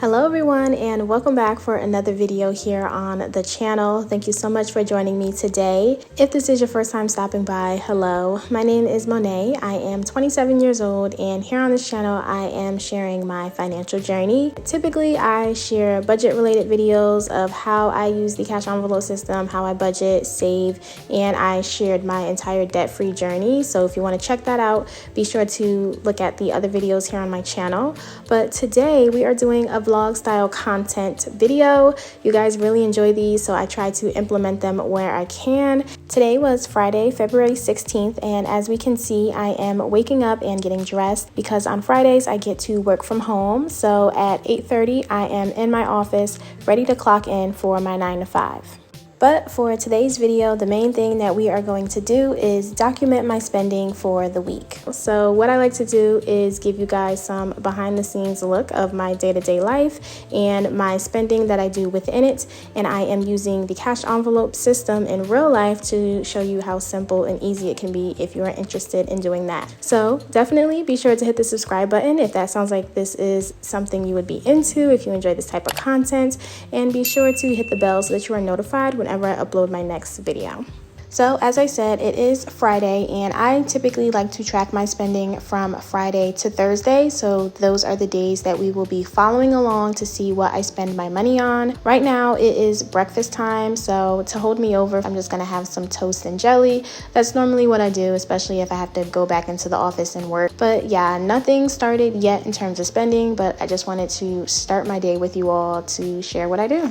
Hello everyone, and welcome back for another video here on the channel. Thank you so much for joining me today. If this is your first time stopping by, hello. My name is Monet. I am 27 years old, and here on this channel I am sharing my financial journey. Typically I share budget related videos of how I use the cash envelope system, how I budget, save, and I shared my entire debt-free journey. So if you want to check that out, be sure to look at the other videos here on my channel. But today we are doing a vlog style content video. You guys really enjoy these, so I try to implement them where I can. Today was Friday, February 16th, and as we can see, I am waking up and getting dressed because on Fridays I get to work from home. So at 8:30 I am in my office ready to clock in for my 9 to 5. But for today's video, the main thing that we are going to do is document my spending for the week. So what I like to do is give you guys some behind the scenes look of my day-to-day life and my spending that I do within it. And I am using the cash envelope system in real life to show you how simple and easy it can be if you are interested in doing that. So definitely be sure to hit the subscribe button if that sounds like this is something you would be into, if you enjoy this type of content, and be sure to hit the bell so that you are notified whenever I upload my next video. So as I said, it is Friday, and I typically like to track my spending from Friday to Thursday. So those are the days that we will be following along to see what I spend my money on. Right now it is breakfast time, so to hold me over, I'm just gonna have some toast and jelly. That's normally what I do, especially if I have to go back into the office and work. But yeah, nothing started yet in terms of spending, but I just wanted to start my day with you all to share what I do.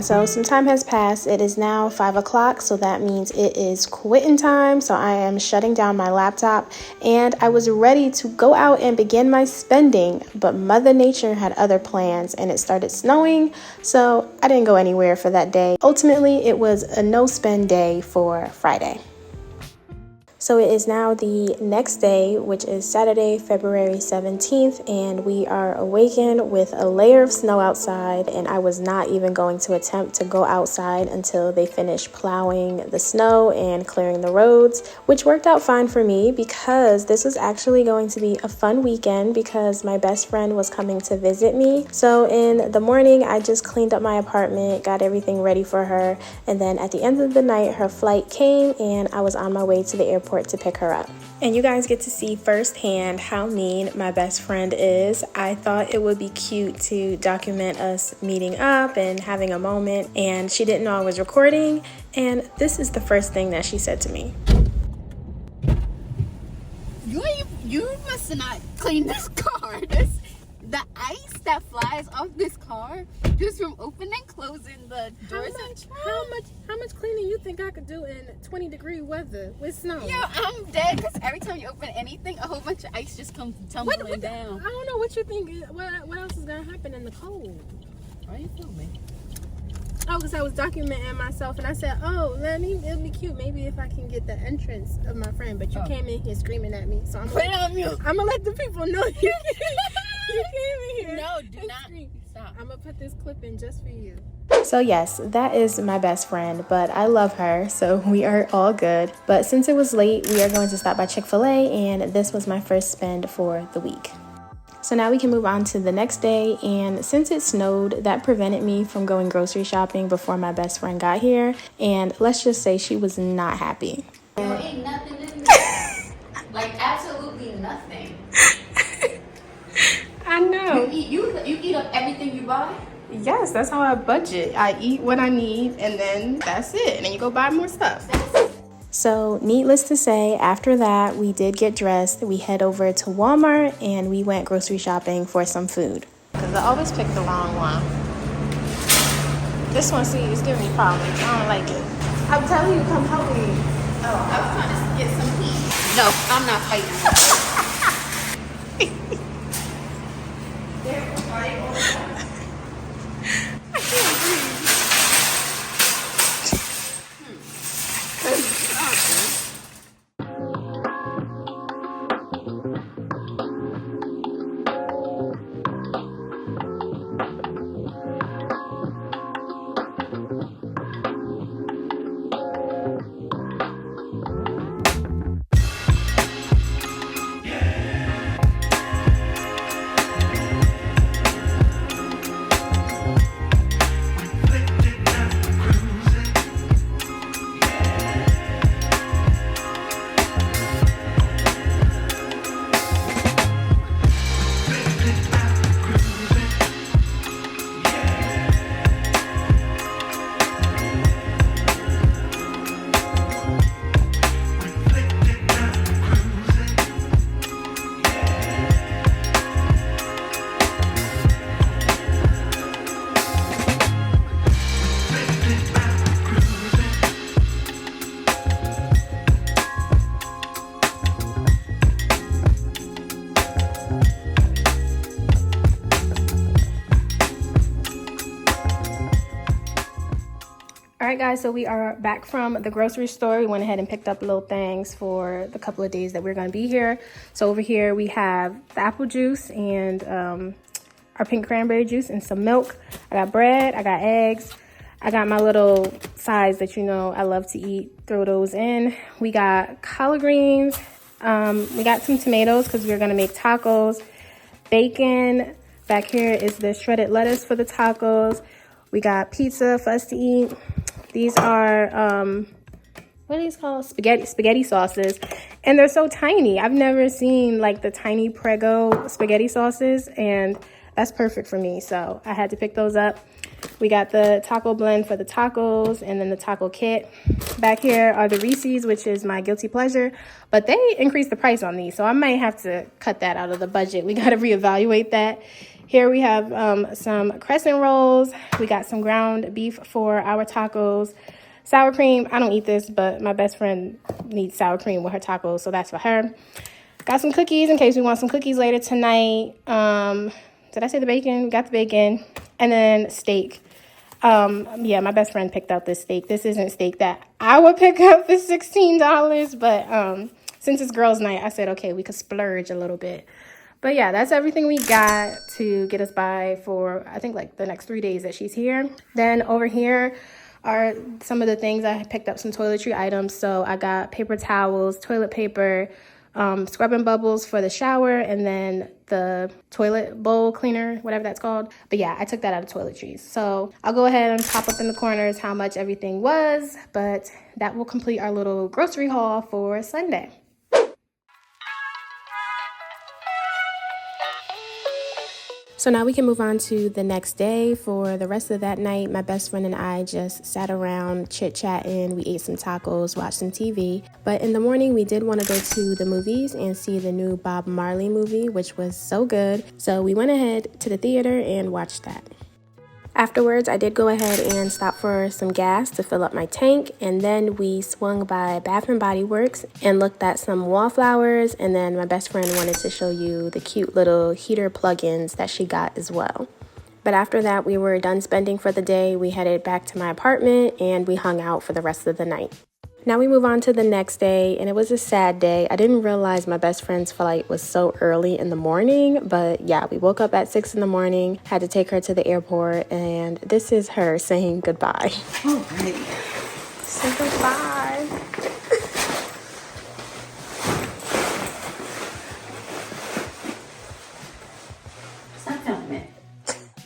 So some time has passed. It is now 5 o'clock, so that means it is quitting time. So I am shutting down my laptop, and I was ready to go out and begin my spending, but Mother Nature had other plans and it started snowing, so I didn't go anywhere for that day. Ultimately, it was a no spend day for Friday. So it is now the next day, which is Saturday, February 17th, and we are awakened with a layer of snow outside, and I was not even going to attempt to go outside until they finished plowing the snow and clearing the roads, which worked out fine for me because this was actually going to be a fun weekend because my best friend was coming to visit me. So in the morning, I just cleaned up my apartment, got everything ready for her, and then at the end of the night, her flight came and I was on my way to the airport to pick her up. And you guys get to see firsthand how mean my best friend is. I thought it would be cute to document us meeting up and having a moment, and she didn't know I was recording, and this is the first thing that she said to me. You must not clean this car. The ice that flies off this car just from opening and closing the doors. How much cleaning you think I could do in 20-degree weather with snow? Yeah, I'm dead because every time you open anything, a whole bunch of ice just comes tumbling down. I don't know what you think. What else is gonna happen in the cold? Why are you filming? Oh, because I was documenting myself, and I said, "Oh, it'll be cute. Maybe if I can get the entrance of my friend." But you came in here screaming at me, so I'm gonna let the people know you came in here. No, do not. Stop. I'm gonna put this clip in just for you. So yes, that is my best friend, but I love her, so we are all good. But since it was late, we are going to stop by Chick-fil-A, and this was my first spend for the week. So now we can move on to the next day, and since it snowed, that prevented me from going grocery shopping before my best friend got here, and let's just say she was not happy. There ain't nothing in there. Like absolutely nothing. I know. You eat up everything you buy? Yes, that's how I budget. I eat what I need, and then that's it, and then you go buy more stuff. So needless to say, after that, we did get dressed. We head over to Walmart and we went grocery shopping for some food. Because I always pick the wrong one. This one, see, is giving me problems. I don't like it. I'm telling you, come help me. Oh, I was trying to get some heat. No, I'm not fighting. I can't breathe. right, guys, so we are back from the grocery store. We went ahead and picked up little things for the couple of days that we're going to be here. So over here we have the apple juice and our pink cranberry juice and some milk. I got bread, I got eggs, I got my little sides that you know I love to eat. Throw those in. We got collard greens. We got some tomatoes because we're going to make tacos. Bacon. Back here is the shredded lettuce for the tacos. We got pizza for us to eat. These are, what are these called? Spaghetti sauces. And they're so tiny. I've never seen like the tiny Prego spaghetti sauces, and that's perfect for me. So I had to pick those up. We got the taco blend for the tacos and then the taco kit. Back here are the Reese's, which is my guilty pleasure, but they increased the price on these, so I might have to cut that out of the budget. We got to reevaluate that. Here we have some crescent rolls. We got some ground beef for our tacos. Sour cream. I don't eat this, but my best friend needs sour cream with her tacos, so that's for her. Got some cookies in case we want some cookies later tonight. Did I say the bacon? Got the bacon. And then steak. Yeah, my best friend picked out this steak. This isn't steak that I would pick up for $16, but since it's girls' night, I said, okay, we could splurge a little bit. But yeah, that's everything we got to get us by for, I think, like the next 3 days that she's here. Then over here are some of the things. I picked up some toiletry items. So I got paper towels, toilet paper, scrubbing bubbles for the shower, and then the toilet bowl cleaner, whatever that's called. But yeah, I took that out of toiletries. So I'll go ahead and pop up in the corners how much everything was, but that will complete our little grocery haul for Sunday. So now we can move on to the next day. For the rest of that night, my best friend and I just sat around chit-chatting. We ate some tacos, watched some TV. But in the morning, we did want to go to the movies and see the new Bob Marley movie, which was so good. So we went ahead to the theater and watched that. Afterwards, I did go ahead and stop for some gas to fill up my tank, and then we swung by Bath & Body Works and looked at some wallflowers, and then my best friend wanted to show you the cute little heater plugins that she got as well. But after that, we were done spending for the day. We headed back to my apartment and we hung out for the rest of the night. Now we move on to the next day, and it was a sad day. I didn't realize my best friend's flight was so early in the morning, but yeah, we woke up at 6 in the morning, had to take her to the airport, and this is her saying goodbye. Oh, right. Say goodbye. Stop filming it.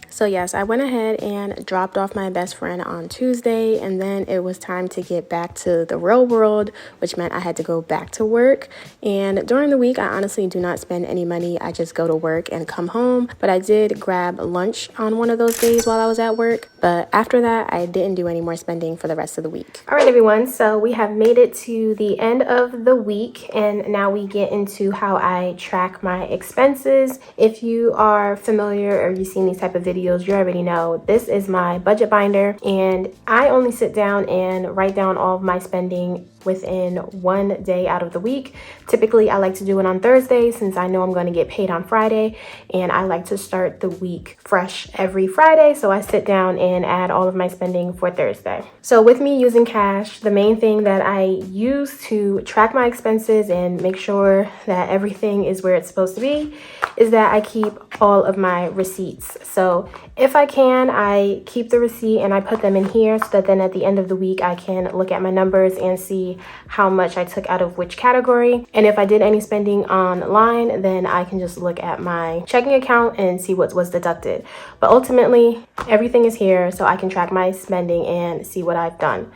So yes, I went ahead and dropped off my best friend on Tuesday, and then it was time to get back to the real world, which meant I had to go back to work. And during the week, I honestly do not spend any money. I just go to work and come home. But I did grab lunch on one of those days while I was at work. But after that, I didn't do any more spending for the rest of the week. All right, everyone. So we have made it to the end of the week, and now we get into how I track my expenses. If you are familiar or you've seen these type of videos, you already know this is my budget binder, and I only sit down and write down all of my spending within 1 day out of the week. Typically, I like to do it on Thursday since I know I'm going to get paid on Friday, and I like to start the week fresh every Friday, so I sit down and add all of my spending for Thursday. So with me using cash, the main thing that I use to track my expenses and make sure that everything is where it's supposed to be is that I keep all of my receipts. So if I can, I keep the receipt and I put them in here so that then at the end of the week I can look at my numbers and see how much I took out of which category. And if I did any spending online, then I can just look at my checking account and see what was deducted. But ultimately, everything is here so I can track my spending and see what I've done.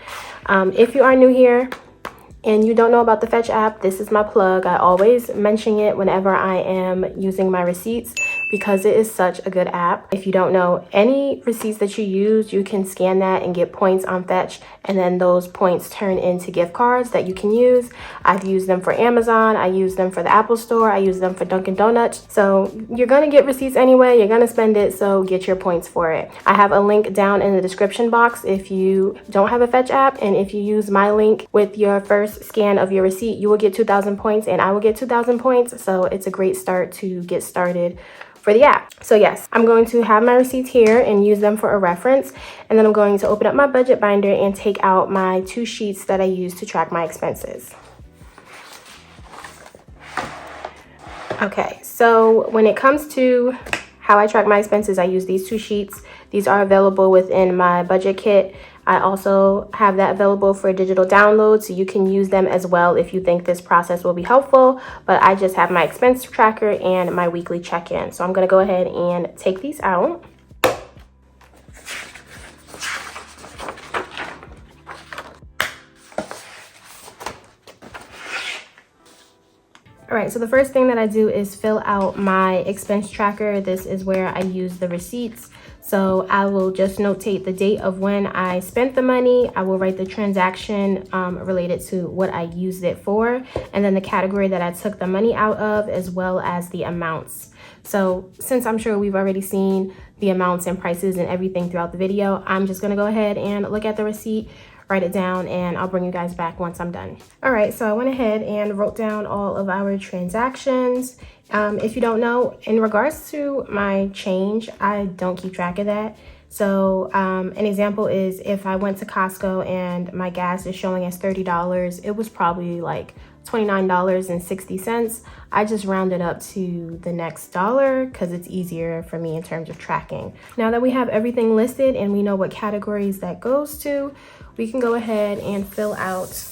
If you are new here and you don't know about the Fetch app, this is my plug. I always mention it whenever I am using my receipts because it is such a good app. If you don't know, any receipts that you use, you can scan that and get points on Fetch, and then those points turn into gift cards that you can use. I've used them for Amazon, I use them for the Apple Store, I use them for Dunkin' Donuts. So you're gonna get receipts anyway, you're gonna spend it, so get your points for it. I have a link down in the description box if you don't have a Fetch app, and if you use my link with your first scan of your receipt, you will get 2,000 points and I will get 2,000 points. So it's a great start to get started for for the app. So yes, I'm going to have my receipts here and use them for a reference. And then I'm going to open up my budget binder and take out my 2 sheets that I use to track my expenses. Okay, so when it comes to how I track my expenses, I use these 2 sheets. These are available within my budget kit. I also have that available for digital download, so you can use them as well if you think this process will be helpful. But I just have my expense tracker and my weekly check-in. So I'm gonna go ahead and take these out. All right, so the first thing that I do is fill out my expense tracker. This is where I use the receipts. So I will just notate the date of when I spent the money. I will write the transaction related to what I used it for, and then the category that I took the money out of, as well as the amounts. So since I'm sure we've already seen the amounts and prices and everything throughout the video, I'm just gonna go ahead and look at the receipt, write it down, and I'll bring you guys back once I'm done. All right, so I went ahead and wrote down all of our transactions. If you don't know, in regards to my change, I don't keep track of that. So an example is if I went to Costco and my gas is showing as $30, it was probably like $29.60. I just rounded up to the next dollar because it's easier for me in terms of tracking. Now that we have everything listed and we know what categories that goes to, we can go ahead and fill out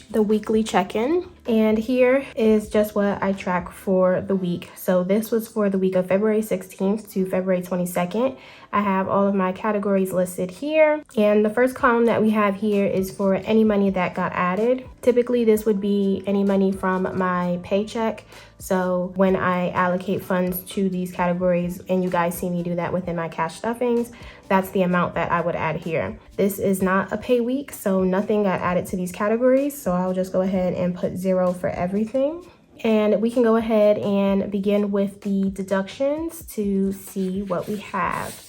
the weekly check-in. And here is just what I track for the week. So this was for the week of February 16th to February 22nd. I have all of my categories listed here. And the first column that we have here is for any money that got added. Typically, this would be any money from my paycheck. So when I allocate funds to these categories, and you guys see me do that within my cash stuffings, that's the amount that I would add here. This is not a pay week, so nothing got added to these categories. So I'll just go ahead and put 0 for everything. And we can go ahead and begin with the deductions to see what we have.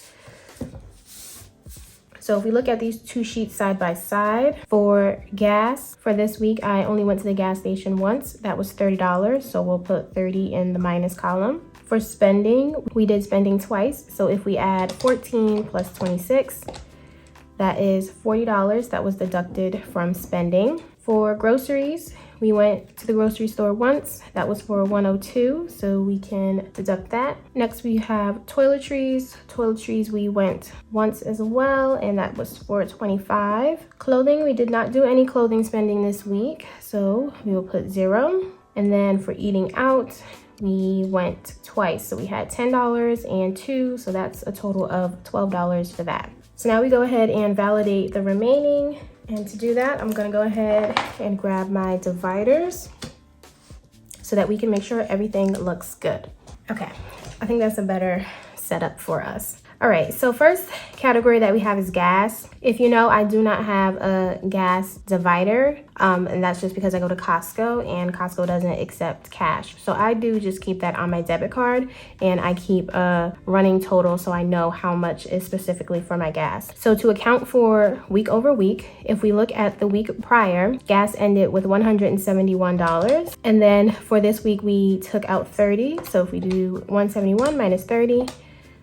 So if we look at these 2 sheets side by side, for gas, for this week, I only went to the gas station once. That was $30, so we'll put 30 in the minus column. For spending, we did spending twice. So if we add 14 plus 26, that is $40 that was deducted from spending. For groceries, we went to the grocery store once. That was for $102, so we can deduct that. Next, we have toiletries. Toiletries, we went once as well, and that was for $25. Clothing, we did not do any clothing spending this week, so we will put 0. And then for eating out, we went twice, so we had $10 and $2, so that's a total of $12 for that. So now we go ahead and validate the remaining. And to do that, I'm gonna go ahead and grab my dividers so that we can make sure everything looks good. Okay, I think that's a better setup for us. All right, so first category that we have is gas. If you know, I do not have a gas divider, and that's just because I go to Costco and Costco doesn't accept cash. So I do just keep that on my debit card, and I keep a running total so I know how much is specifically for my gas. So to account for week over week, if we look at the week prior, gas ended with $171. And then for this week, we took out 30. So if we do 171 minus 30,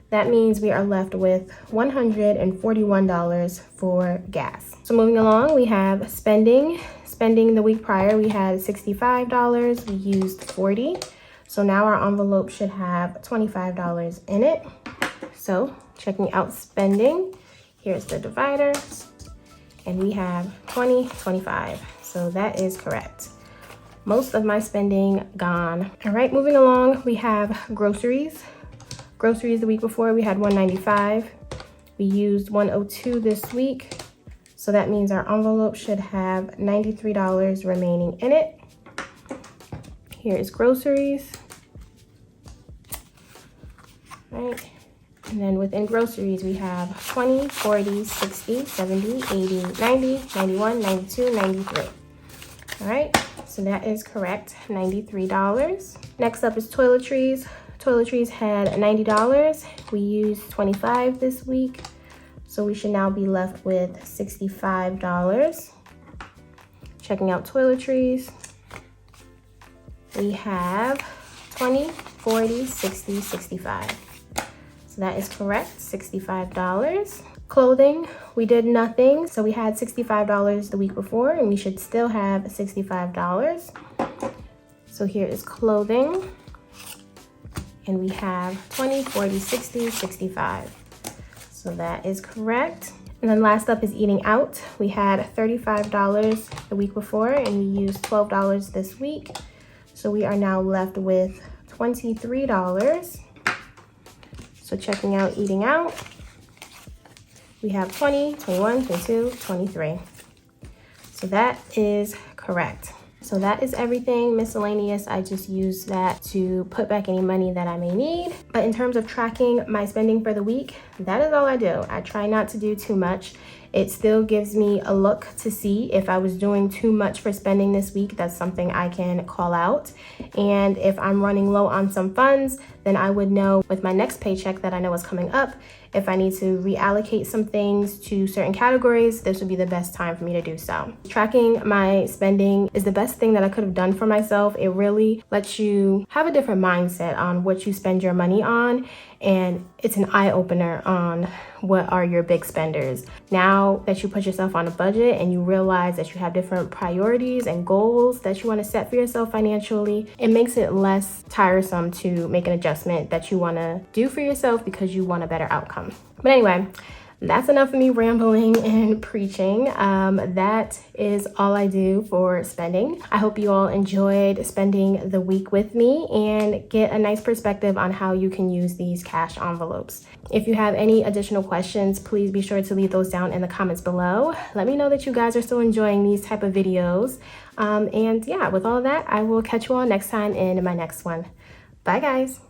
that means we are left with $141 for gas. So moving along, we have spending. Spending the week prior, we had $65. We used 40. So now our envelope should have $25 in it. So checking out spending, here's the divider. And we have 20, 25. So that is correct. Most of my spending gone. All right, moving along, we have groceries. Groceries the week before, we had $195. We used $102 this week. So that means our envelope should have $93 remaining in it. Here is groceries. Right. And then within groceries, we have 20, 40, 60, 70, 80, 90, 91, 92, 93. All right, so that is correct, $93. Next up is toiletries. Toiletries had $90. We used $25 this week, so we should now be left with $65. Checking out toiletries, we have 20, 40, 60, 65. So that is correct, $65. Clothing, we did nothing. So we had $65 the week before, and we should still have $65. So here is clothing. And we have 20, 40, 60, 65. So that is correct. And then last up is eating out. We had $35 the week before, and we used $12 this week. So we are now left with $23. So checking out eating out, we have 20, 21, 22, 23. So that is correct. So that is everything miscellaneous. I just use that to put back any money that I may need. But in terms of tracking my spending for the week, that is all I do. I try not to do too much. It still gives me a look to see if I was doing too much for spending this week. That's something I can call out. And if I'm running low on some funds, then I would know with my next paycheck that I know is coming up, if I need to reallocate some things to certain categories, this would be the best time for me to do so. Tracking my spending is the best thing that I could have done for myself. It really lets you have a different mindset on what you spend your money on, and it's an eye-opener on what are your big spenders. Now that you put yourself on a budget and you realize that you have different priorities and goals that you want to set for yourself financially, it makes it less tiresome to make an adjustment that you want to do for yourself because you want a better outcome. But anyway, that's enough of me rambling and preaching. That is all I do for spending. I hope you all enjoyed spending the week with me and get a nice perspective on how you can use these cash envelopes. If you have any additional questions, please be sure to leave those down in the comments below. Let me know that you guys are still enjoying these type of videos. And yeah, with all that, I will catch you all next time in my next one. Bye guys.